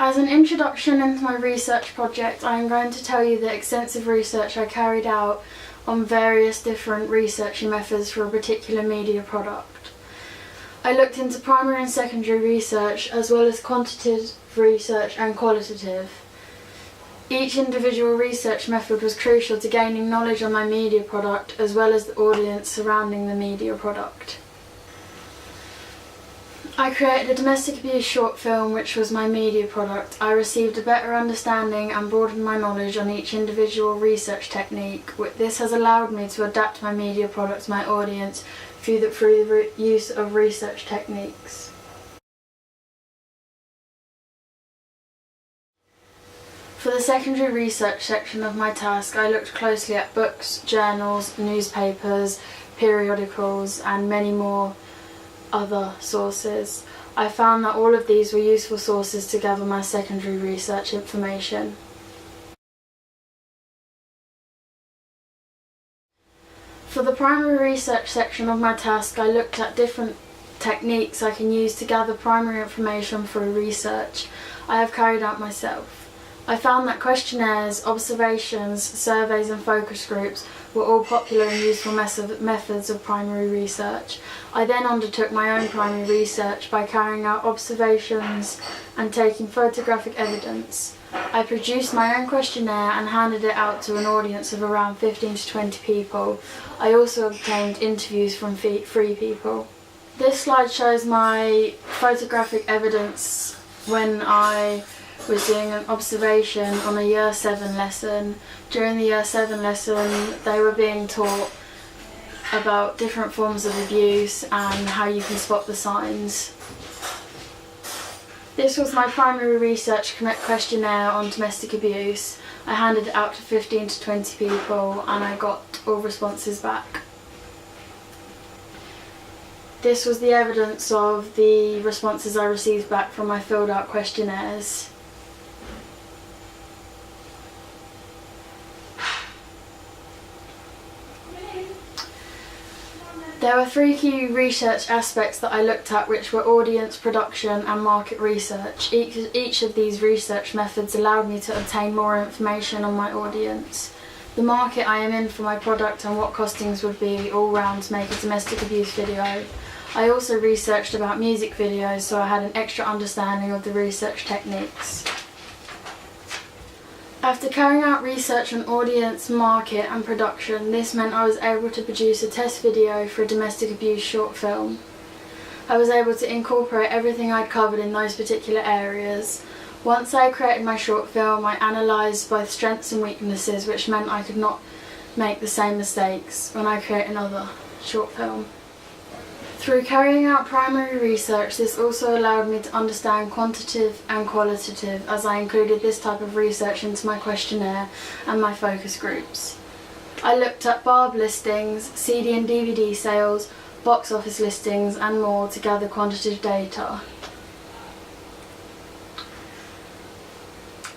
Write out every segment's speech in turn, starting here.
As an introduction into my research project, I am going to tell you the extensive research I carried out on various different research methods for a particular media product. I looked into primary and secondary research as well as quantitative research and qualitative. Each individual research method was crucial to gaining knowledge on my media product as well as the audience surrounding the media product. I created a domestic abuse short film which was my media product. I received a better understanding and broadened my knowledge on each individual research technique. This has allowed me to adapt my media product to my audience through the use of research techniques. For the secondary research section of my task, I looked closely at books, journals, newspapers, periodicals, and many more other sources. I found that all of these were useful sources to gather my secondary research information. For the primary research section of my task, I looked at different techniques I can use to gather primary information for research I have carried out myself. I found that questionnaires, observations, surveys and focus groups were all popular and useful methods of primary research. I then undertook my own primary research by carrying out observations and taking photographic evidence. I produced my own questionnaire and handed it out to an audience of around 15 to 20 people. I also obtained interviews from 3 people. This slide shows my photographic evidence when I was doing an observation on a Year 7 lesson. During the Year 7 lesson, they were being taught about different forms of abuse and how you can spot the signs. This was my primary research questionnaire on domestic abuse. I handed it out to 15 to 20 people and I got all responses back. This was the evidence of the responses I received back from my filled out questionnaires. There were 3 key research aspects that I looked at, which were audience, production and market research. Each of these research methods allowed me to obtain more information on my audience, the market I am in for my product and what costings would be all round to make a domestic abuse video. I also researched about music videos, so I had an extra understanding of the research techniques. After carrying out research on audience, market and production, this meant I was able to produce a test video for a domestic abuse short film. I was able to incorporate everything I'd covered in those particular areas. Once I created my short film, I analysed both strengths and weaknesses, which meant I could not make the same mistakes when I create another short film. Through carrying out primary research, this also allowed me to understand quantitative and qualitative, as I included this type of research into my questionnaire and my focus groups. I looked at Barb listings, CD and DVD sales, box office listings and more to gather quantitative data.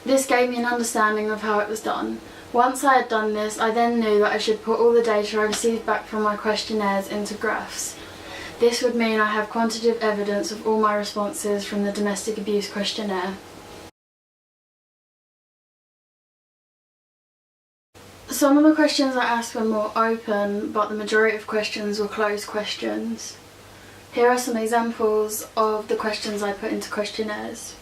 This gave me an understanding of how it was done. Once I had done this, I then knew that I should put all the data I received back from my questionnaires into graphs. This would mean I have quantitative evidence of all my responses from the domestic abuse questionnaire. Some of the questions I asked were more open, but the majority of questions were closed questions. Here are some examples of the questions I put into questionnaires.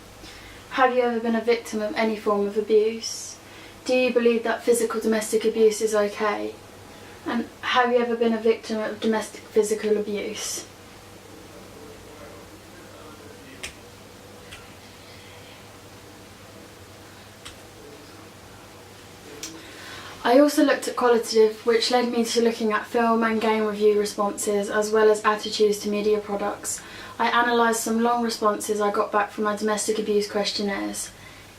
Have you ever been a victim of any form of abuse? Do you believe that physical domestic abuse is okay? And have you ever been a victim of domestic physical abuse? I also looked at qualitative, which led me to looking at film and game review responses as well as attitudes to media products. I analysed some long responses I got back from my domestic abuse questionnaires.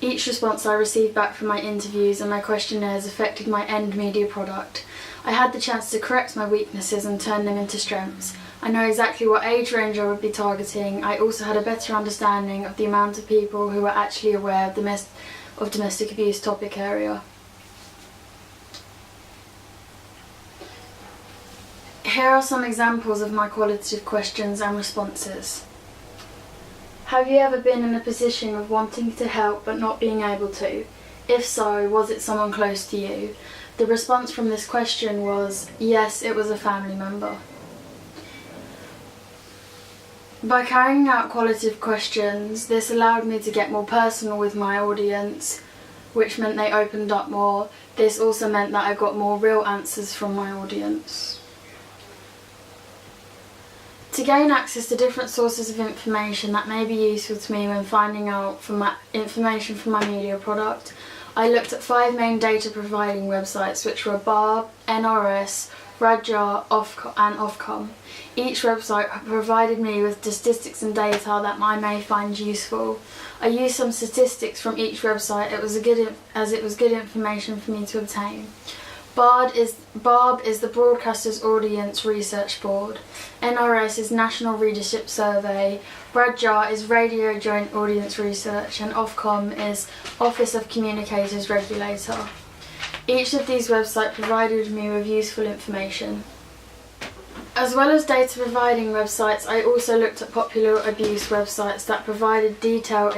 Each response I received back from my interviews and my questionnaires affected my end media product. I had the chance to correct my weaknesses and turn them into strengths. I know exactly what age range I would be targeting. I also had a better understanding of the amount of people who were actually aware of domestic abuse topic area. Here are some examples of my qualitative questions and responses. Have you ever been in a position of wanting to help but not being able to? If so, was it someone close to you? The response from this question was, yes, it was a family member. By carrying out qualitative questions, this allowed me to get more personal with my audience, which meant they opened up more. This also meant that I got more real answers from my audience. To gain access to different sources of information that may be useful to me when finding out information from my media product, I looked at 5 main data providing websites, which were Barb, NRS, Radjar, and Ofcom. Each website provided me with statistics and data that I may find useful. I used some statistics from each website as it was good information for me to obtain. Barb is the Broadcasters Audience Research Board. NRS is National Readership Survey. Radjar is Radio Joint Audience Research, and Ofcom is Office of Communicators Regulator. Each of these websites provided me with useful information. As well as data providing websites, I also looked at popular abuse websites that provided detailed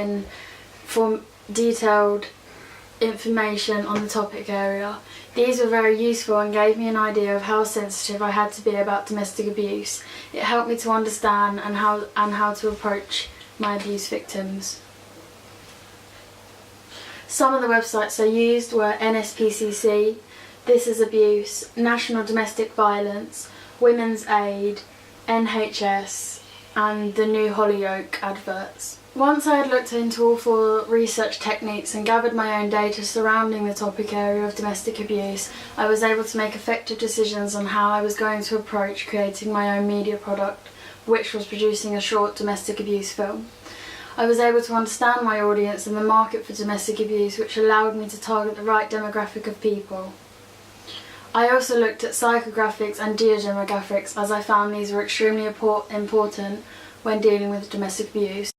information on the topic area. These were very useful and gave me an idea of how sensitive I had to be about domestic abuse. It helped me to understand and how to approach my abuse victims. Some of the websites I used were NSPCC, This Is Abuse, National Domestic Violence, Women's Aid, NHS, and the new Hollyoak adverts. Once I had looked into all 4 research techniques and gathered my own data surrounding the topic area of domestic abuse, I was able to make effective decisions on how I was going to approach creating my own media product, which was producing a short domestic abuse film. I was able to understand my audience and the market for domestic abuse, which allowed me to target the right demographic of people. I also looked at psychographics and geodemographics, as I found these were extremely important when dealing with domestic abuse.